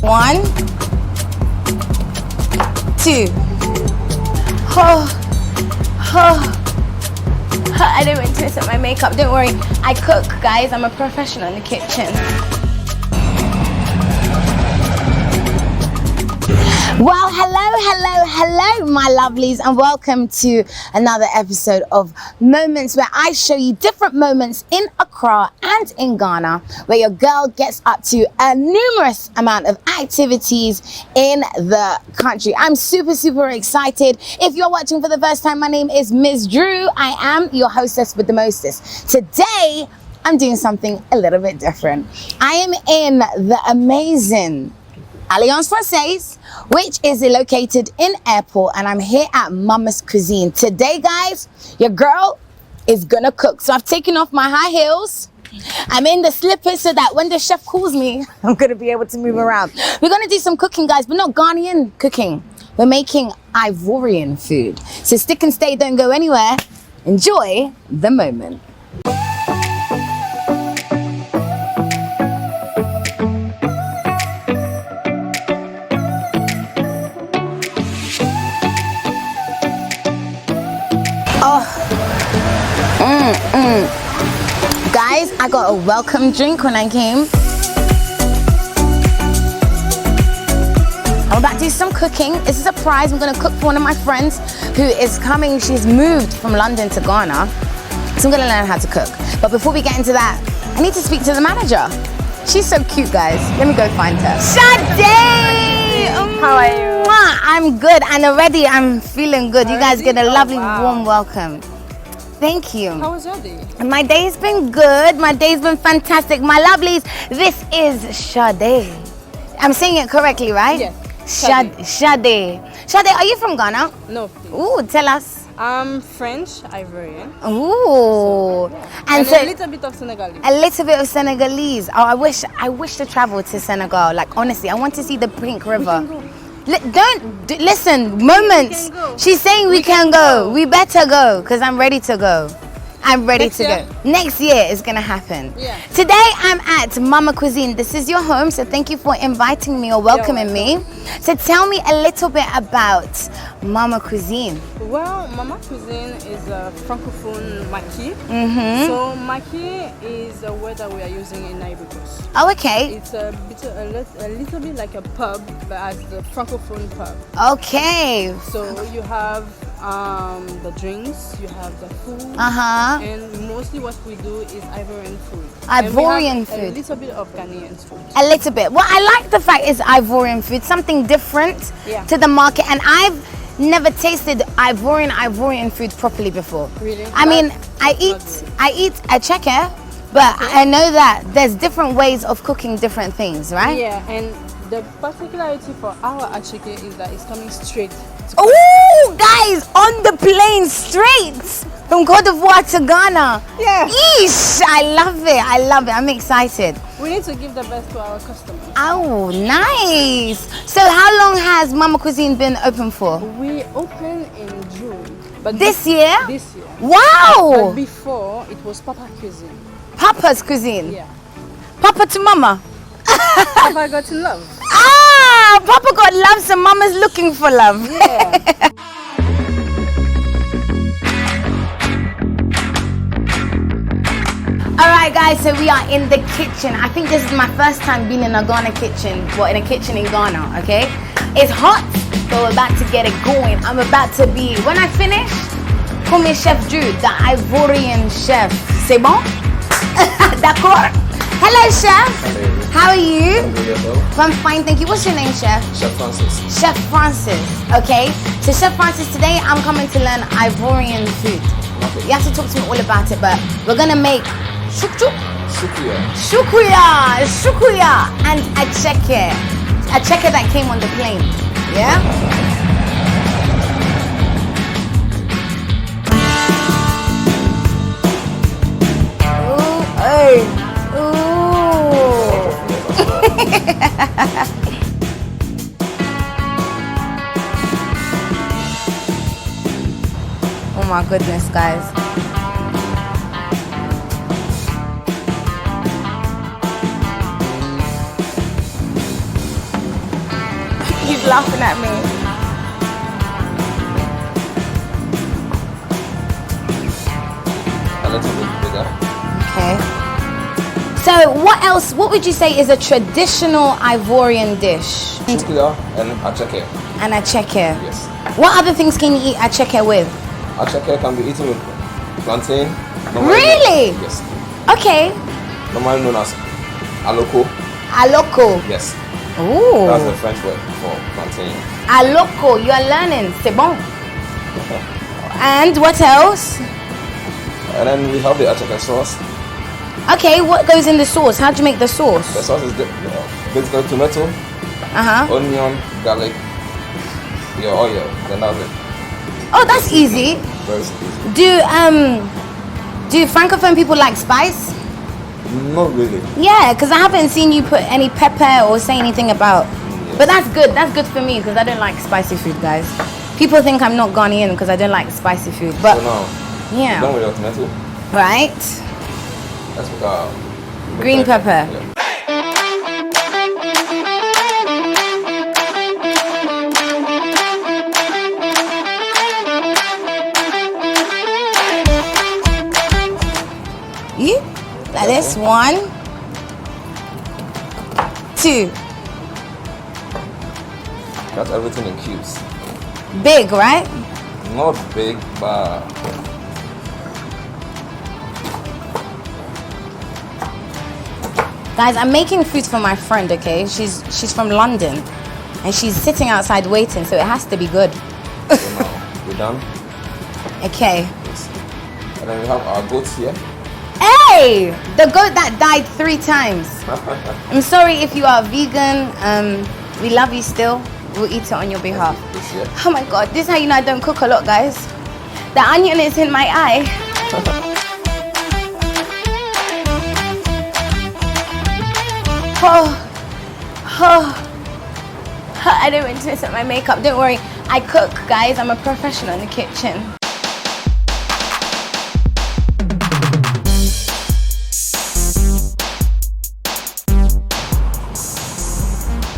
1, 2. Oh. I didn't mean to mess up my makeup. Don't worry. I cook, guys. I'm a professional in the kitchen. Well, hello, my lovelies, and welcome to another episode of Moments, where I show you different moments in Accra and in Ghana where your girl gets up to a numerous amount of activities in the country. I'm super excited. If you're watching for the first time, my name is Ms. Drew. I am your hostess with the mostest. Today, I'm doing something a little bit different. I am in the amazing Francais, which is located in Airport, and I'm here at Mama's Cuisine. Today, guys, your girl is gonna cook. So I've taken off my high heels. I'm in the slippers so that when the chef calls me, I'm gonna be able to move around. We're gonna do some cooking, guys, but not Ghanaian cooking. We're making Ivorian food. So stick and stay, don't go anywhere. Enjoy the moment. Guys, I got a welcome drink when I came. I'm about to do some cooking. It's a surprise. I'm gonna cook for one of my friends who is coming. She's moved from London to Ghana. So I'm gonna learn how to cook. But before we get into that, I need to speak to the manager. She's so cute, guys. Let me go find her. Sade! How are you? I'm good, and already I'm feeling good. You guys get a lovely, warm welcome. Thank you. How was your day? My day's been good. My day's been fantastic. My lovelies, this is Sade. I'm saying it correctly, right? Yes. Sade. Sade, are you from Ghana? No, please. Ooh, tell us. I'm French, Ivorian. Ooh. And so a little bit of Senegalese. A little bit of Senegalese. Oh, I wish to travel to Senegal. Like, honestly, I want to see the Pink River. Listen, moments. She's saying we can go. We better go, because I'm ready to go. I'm ready to go. Next year is gonna happen. Yeah. Today I'm at Mama Cuisine. This is your home, so thank you for inviting me or welcoming me. So tell me a little bit about Mama Cuisine. Well, Mama Cuisine is a francophone maquis. So maquis is a word that we are using in Ivory Coast. Oh, okay. It's a little bit like a pub, but as the francophone pub. Okay. So you have the drinks, you have the food, and mostly what we do is Ivorian food. Ivorian food. A little bit of Ghanaian food. A little bit. Well, I like the fact it's Ivorian food, something different to the market, and I've never tasted Ivorian food properly before. Really? I mean, I eat a checker, but I know that there's different ways of cooking different things, right? Yeah, and the particularity for our achike is that it's coming straight. Oh, guys, on the plane straight from Côte d'Ivoire to Ghana. Yeah. Eesh, I love it. I'm excited. We need to give the best to our customers. Oh, nice. So how long has Mama Cuisine been open for? We opened in June. But This year? This year. Wow. But before, it was Papa Cuisine. Papa's Cuisine? Yeah. Papa to Mama? Papa got in love. Ah, Papa got love, so Mama's looking for love. Yeah. Alright guys, so we are in the kitchen. I think this is my first time being in a Ghana kitchen, in a kitchen in Ghana, okay? It's hot, but we're about to get it going. I'm about to be, when I finish, call me Chef Drew, the Ivorian chef. C'est bon? D'accord? Hello, Chef. Hello. How are you? I'm good, yourself? I'm fine, thank you. What's your name, Chef? Chef Francis. Chef Francis, okay? So Chef Francis, today I'm coming to learn Ivorian food. Lovely. You have to talk to me all about it, but we're gonna make shukju, Shukriya. shukriya, and a checker that came on the plane, yeah? Ooh, hey. Oh my goodness, guys. He's laughing at me. A little bit bigger. Okay. So what would you say is a traditional Ivorian dish? Chukia and acheke. And acheke. Yes. What other things can you eat acheke with? Acheke can be eaten with plantain. Really? Yes. Okay. Normally known as aloko. Aloko. Yes. Ooh. That's the French word for plantain. Aloko. You are learning. C'est bon. And what else? And then we have the acheke sauce. Okay, what goes in the sauce? How do you make the sauce? The sauce is basically tomato, onion, garlic, your oil. Then that's it. Oh, that's easy. Very easy. Do Francophone people like spice? Not really. Yeah, because I haven't seen you put any pepper or say anything about. Yes. But that's good. That's good for me because I don't like spicy food, guys. People think I'm not Ghanaian because I don't like spicy food. But So now, yeah, done with your tomato. right. Let's put Green pepper. Yeah. Like this. 1, 2. Cut everything in cubes. Big, right? Not big, but Guys, I'm making food for my friend, okay? She's from London and she's sitting outside waiting, so it has to be good. so now we're done. Okay. Yes. And then we have our goats here. Hey! The goat that died 3 times. I'm sorry if you are vegan. We love you still. We'll eat it on your behalf. This here. Oh my god, this is how you know I don't cook a lot, guys. The onion is in my eye. Oh, I didn't mean to mess up my makeup. Don't worry, I cook, guys. I'm a professional in the kitchen.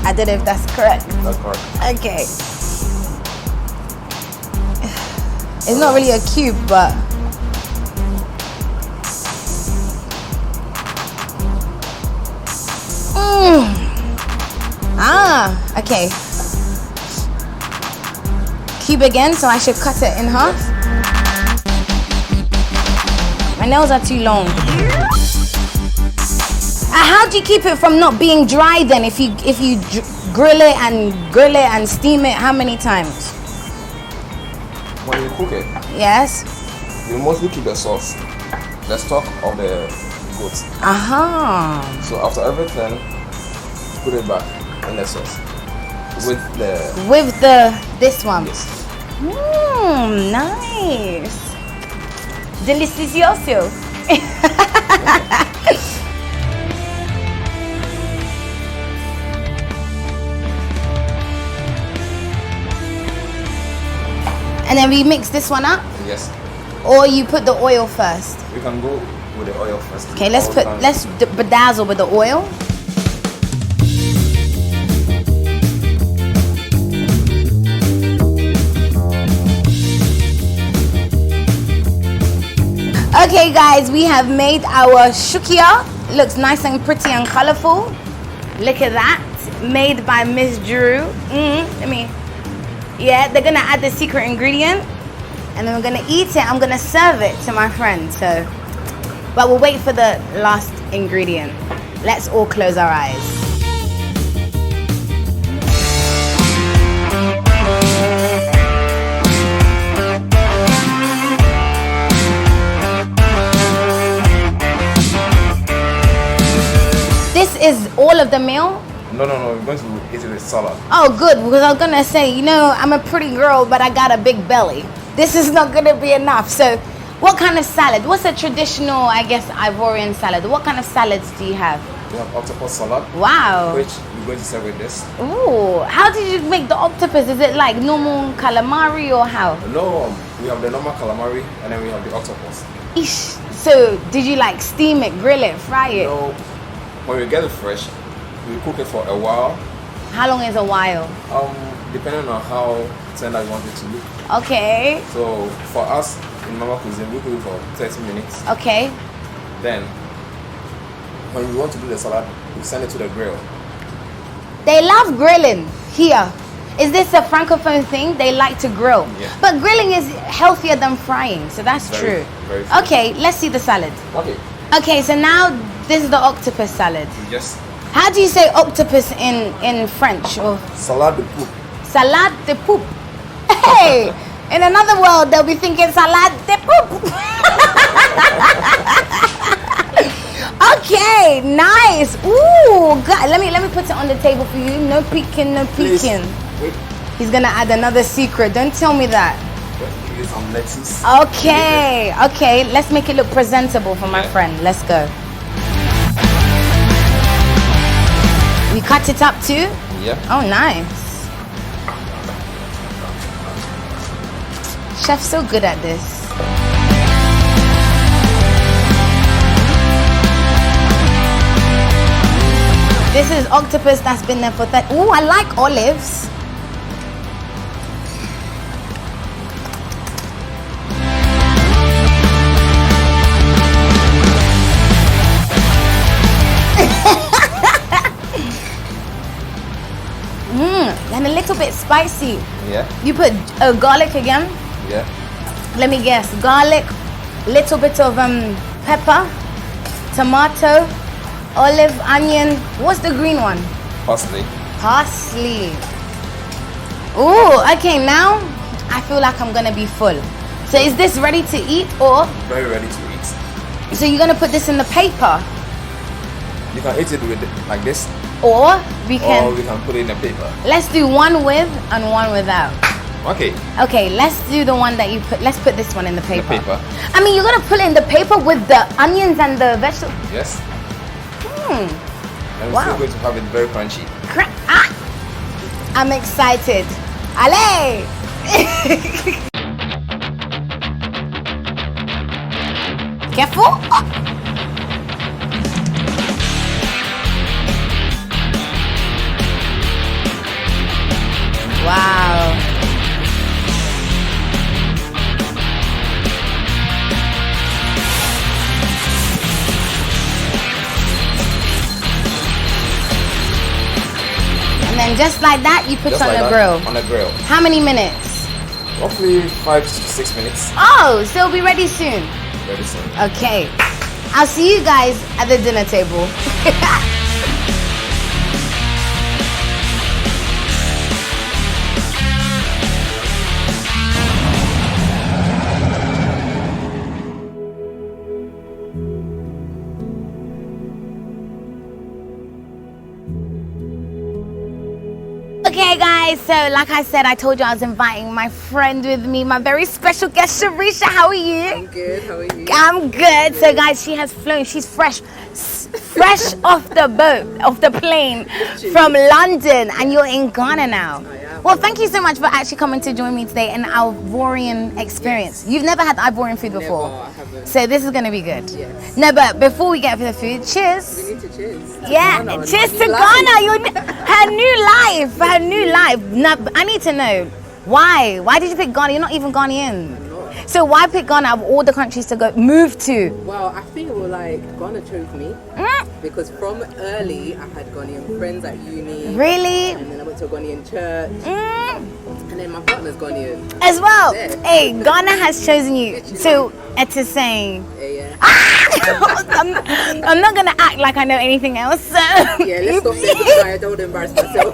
I don't know if that's correct. That's correct. Okay. It's not really a cube, but okay. Cube again, so I should cut it in half. My nails are too long. How do you keep it from not being dry then? If you grill it and steam it, how many times? When you cook it, Yes. you mostly keep the sauce, the stock of the goat. Aha. So after everything, put it back in the sauce with the With this one. yes. Nice. Delicioso. And then we mix this one up, Yes. or you put the oil first. We can go with the oil first. Okay, let's All the time. bedazzle with the oil. Okay guys, we have made our shukia. Looks nice and pretty and colorful. Look at that. Made by Miss Drew. Yeah, they're gonna add the secret ingredient and then we're gonna eat it. I'm gonna serve it to my friend. So, but we'll wait for the last ingredient. Let's all close our eyes. This is all of the meal? No, we're going to eat it with salad. Oh, good, because I was gonna say, you know, I'm a pretty girl, but I got a big belly. This is not gonna be enough. So, what kind of salad? What's a traditional, I guess, Ivorian salad? What kind of salads do you have? We have octopus salad, Wow. which we're going to serve with this. Ooh, how did you make the octopus? Is it like normal calamari or how? No, we have the normal calamari and then we have the octopus. Eesh. So, did you like steam it, grill it, fry it? So when we get it fresh, we cook it for a while How long is a while? Depending on how tender you want it to look. Okay. So for us in Mama Cuisine, we cook it for 30 minutes. Okay. Then when we want to do the salad, we send it to the grill. They love grilling here. Is this a francophone thing? They like to grill. Yeah. But grilling is healthier than frying, so that's Very, true. very true. Okay, let's see the salad. Okay. Okay, so now this is the octopus salad. Just How do you say octopus in French? Or salad de poule. salade de poop. Hey, in another world they'll be thinking salade de poop. Okay, nice. Ooh, God. Let me put it on the table for you. No peeking, no Please. peeking. Wait. He's gonna add another secret. Don't tell me that. Give it some lettuce. Okay, okay. Let's make it look presentable for my friend. Let's go. We cut it up too? Yeah. Oh, nice. Chef's so good at this. This is octopus that's been there for Ooh, I like olives. And a little bit spicy. Yeah. You put garlic again? Yeah. Let me guess. Garlic, little bit of pepper, tomato, olive, onion. What's the green one? Parsley. Parsley. Ooh, okay, now I feel like I'm gonna be full. So is this ready to eat or? Very ready to eat. So you're gonna put this in the paper? You can eat it with like this, Or we can, or we can put it in the paper. let's do one with and one without. Okay. Okay, let's do the one that you put, let's put this one in the paper. The paper. I mean, you're gonna put it in the paper with the onions and the vegetables. Yes. Hmm. And we're Wow. still going to have it very crunchy. I'm excited. Allez! Careful. Oh. Wow. And then just like that, you put Just it on like the that, grill. On the grill. How many minutes? Roughly 5 to 6 minutes. Oh, so it'll be ready soon. Very soon. Okay. I'll see you guys at the dinner table. Okay guys, so like I said, I told you I was inviting my friend with me, my very special guest, Sharisha. How are you? I'm good. How are you? I'm good. So guys, she has flown. She's fresh off the boat, off the plane from London, and you're in Ghana now. Well, thank you so much for actually coming to join me today in our Ivorian experience. You've never had Ivorian food before. Never, I haven't. So this is going to be good. Yes. No, but before we get to the food, cheers. We need to cheers. Yeah, Ghana, cheers to new Ghana. life. Her new life. Her new life. No, but I need to know why. Why did you pick Ghana? You're not even Ghanaian. So why pick Ghana out of all the countries to go move to? Well, I feel like Ghana chose me because from early I had Ghanaian friends at uni. Really? And then I went to a Ghanaian church. And then my partner's Ghanaian. As well. Yeah. Hey, Ghana has chosen you. So it's saying. Yeah. I'm not gonna act like I know anything else. So. Yeah, let's stop saying because I don't want to embarrass myself.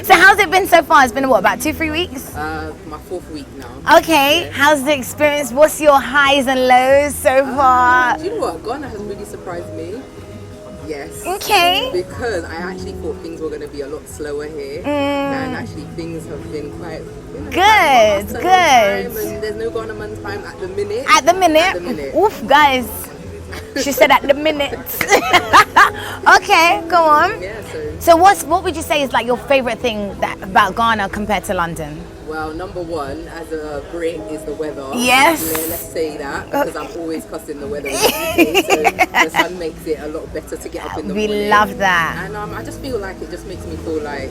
So how's it been so far? It's been what, about 2-3 weeks? My 4th week now. Okay. How's the experience? What's your highs and lows so far? Do you know what? Ghana has really surprised me. Yes. Okay. Because I actually thought things were going to be a lot slower here. And actually things have been quite Good, fast and on time, good. and there's no Ghana man's time at the minute. At the minute. At the minute. Oof, guys. She said at the minute. Okay, go on. Yeah, so So what would you say is like your favorite thing about Ghana compared to London? Well, number one, as a Brit, is the weather. Yes. Yeah, let's say that, because I'm always cussing the weather in the UK, so the sun makes it a lot better to get up in the morning. We love that. And I just feel like it just makes me feel like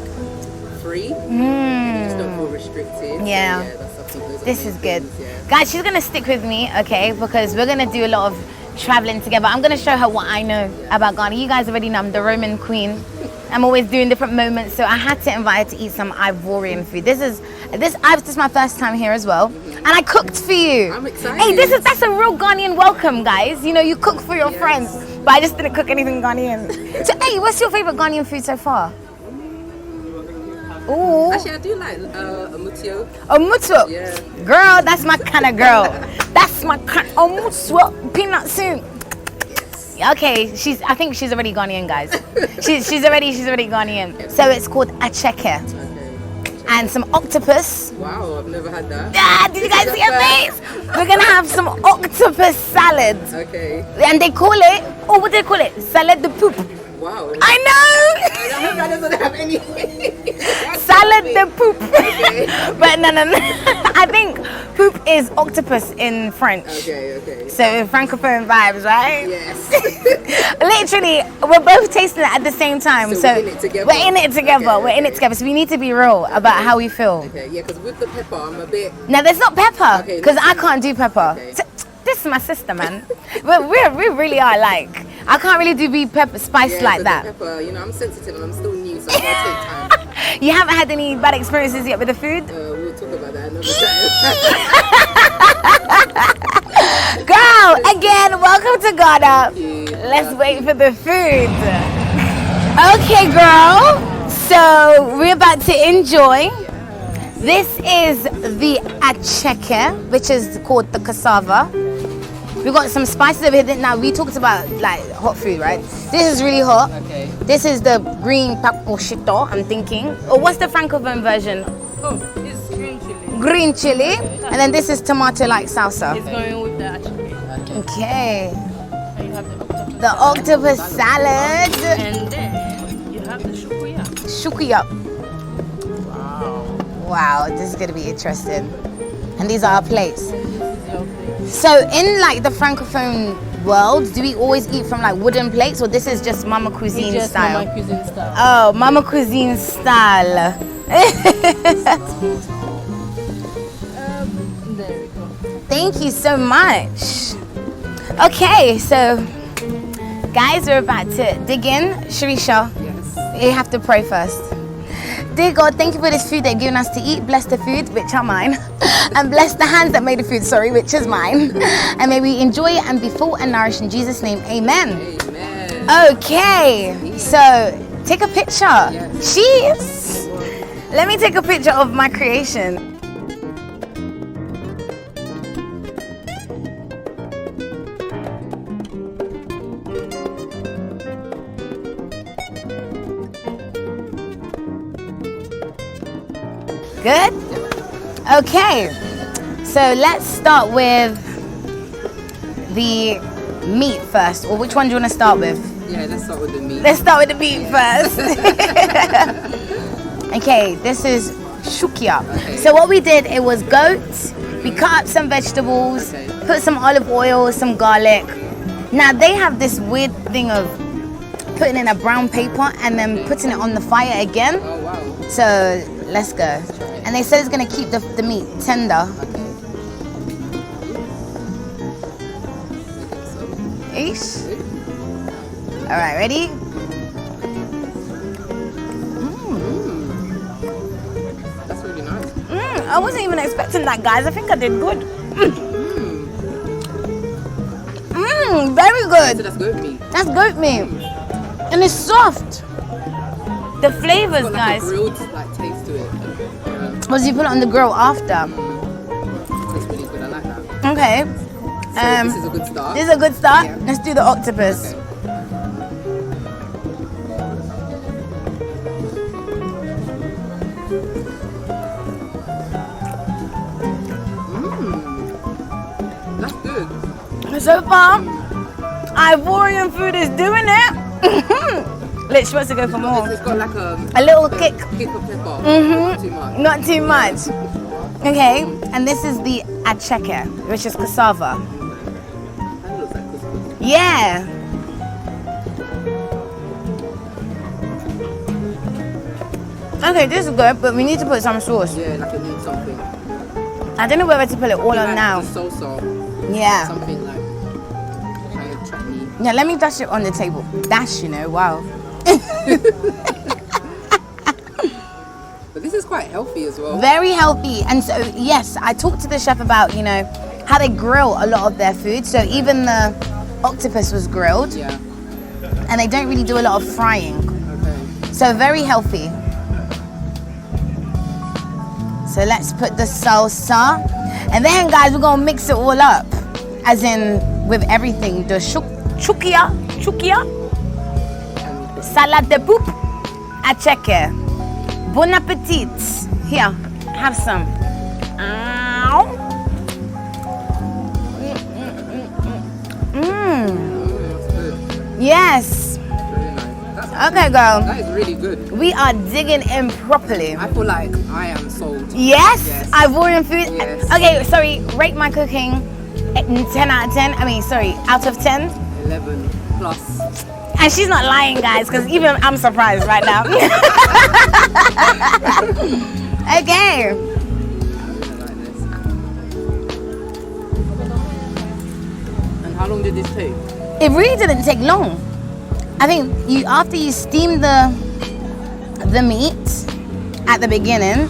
free. You just don't feel restricted. Yeah. So, that's something. This is good. Things, yeah. Guys, she's gonna stick with me, okay? Because we're gonna do a lot of traveling together. I'm gonna show her what I know about Ghana. You guys already know I'm the Roman queen. I'm always doing different moments, so I had to invite her to eat some Ivorian food. This is my first time here as well, and I cooked for you. I'm excited. Hey, that's a real Ghanaian welcome, guys. You know, you cook for your friends, but I just didn't cook anything Ghanaian. So, hey, what's your favorite Ghanaian food so far? Ooh. Actually, I do like mutio. Omuto. Yeah. Girl, that's my kind of girl. That's my kind. Omuto, peanut soup. Okay, I think she's already Ghanaian, guys. she's already Ghanaian. So it's called acheke. And some octopus. Wow, I've never had that. Ah, did you guys see her face? We're gonna have some octopus salad. Okay. And they call it, what do they call it? Salad de poop. Wow. I know! I hope that doesn't have any. Salad de poop. Okay. But no. I think poop is octopus in French. Okay. So Francophone vibes, right? Yes. Literally, we're both tasting it at the same time. So we're in it together. We're in it together. Okay, We're in it together. So we need to be real about how we feel. Okay, yeah, because with the pepper, I'm a bit. Now there's not pepper Okay, because I can't do pepper. Okay. So, this is my sister, man. we really are like. I can't really do pepper spice like so that. The pepper, I'm sensitive and I'm still new, so it's gonna take time. You haven't had any bad experiences yet with the food? We'll talk about that another time. Girl, again, welcome to Ghana. Thank you. Let's wait for the food. Okay, girl. So we're about to enjoy. This is the acheke, which is called the cassava. We got some spices over here. Now we talked about like hot food, right? This is really hot. Okay. This is the green paposhito, I'm thinking. Or what's the Francophone version? Oh, it's green chili. Green chili. And then this is tomato-like salsa. It's going with the achebe. Okay. And you have The octopus salad. And then you have the shukuya. Shukuya. Wow, this is going to be interesting. And these are our plates. So in like the Francophone world, do we always eat from like wooden plates, or this is just Mama Cuisine Just style? Mama Cuisine style. Oh, Mama Cuisine style. There we go. Thank you so much. Okay, so guys, we're about to dig in. Sharisha, Yes. you have to pray first. Dear God, thank you for this food that you've given us to eat. Bless the food, which are mine. And bless the hands that made the food, which is mine. And may we enjoy it and be full and nourished in Jesus' name. Amen. Amen. Okay, so take a picture. Cheers. Let me take a picture of my creation. Good? Okay, so let's start with the meat first. Or which one do you want to start with? Yeah, let's start with the meat. Let's start with the meat first. Okay, this is shukia. Okay. So what we did, it was goat. We cut up some vegetables, put some olive oil, some garlic. Now they have this weird thing of putting in a brown paper and then putting it on the fire again. Oh, wow. So let's go. And they said it's gonna keep the meat tender. Ish. All right, ready? That's really nice. I wasn't even expecting that, guys. I think I did good. Very So good. that's goat meat. That's goat meat. And it's soft. The flavors, Got like guys. a grilled like taste to it. Was you put it on the grill after? Tastes really good. I like that. Okay. So this is a good start. This is a good start. Yeah. Let's do the octopus. Okay. That's good. So far, Ivorian food is doing it. Literally supposed to go for more. It's got like A little kick. kick of pepper. Mhm. Not too much. Not too much. Okay, and this is the acheke, which is cassava. That looks like couscous. Yeah. Okay, this is good, but we need to put some sauce. Yeah, like it needs something. I don't know whether to put it all on Like now. the salsa, Yeah. something like kind of chutney. Yeah, let me dash it on the table. Dash, you know, wow. But this is quite healthy as well. Very healthy. And so, yes, I talked to the chef about, you know, how they grill a lot of their food. So even the octopus was grilled. Yeah. And they don't really do a lot of frying. Okay. So very healthy. So let's put the salsa. And then, guys, we're going to mix it all up. As in, with everything. The chukia, salad de poop, acheke. Bon appetit. Here, have some. Ow. That's good. Yes. Very nice. Okay, girl. That is really good. We are digging in properly. I feel like I am sold. Yes, Yes. Ivorian food. Yes. Okay, sorry. Rate my cooking 10 out of 10. I mean, sorry, out of 10. 11 plus. And she's not lying, guys, because even I'm surprised right now. Okay. I really like this. And how long did this take? It really didn't take long. I think after you steam the meat at the beginning.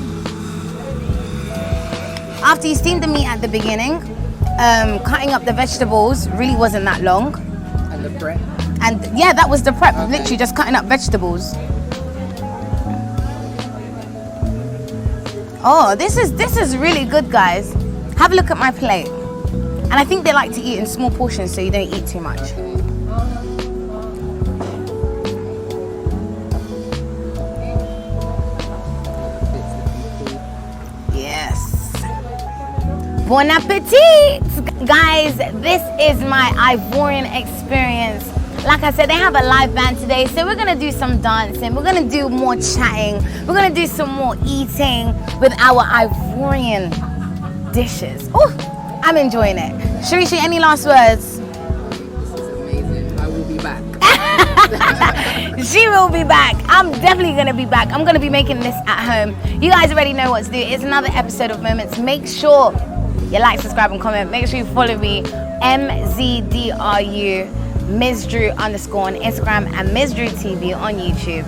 After you steam the meat at the beginning, cutting up the vegetables really wasn't that long. And the prep? And yeah, that was the prep. Okay. Literally just cutting up vegetables. Oh, this is really good, guys. Have a look at my plate. And I think they like to eat in small portions so you don't eat too much. Yes. Bon appetit! Guys, this is my Ivorian experience. Like I said, they have a live band today, so we're gonna do some dancing, we're gonna do more chatting, we're gonna do some more eating with our Ivorian dishes. Oh, I'm enjoying it. Sharishi, any last words? This is amazing. I will be back. She will be back. I'm definitely gonna be back. I'm gonna be making this at home. You guys already know what to do. It's another episode of Moments. Make sure you like, subscribe, and comment. Make sure you follow me, MZDRU, Ms. Drew _ on Instagram, and Ms. Drew TV on YouTube.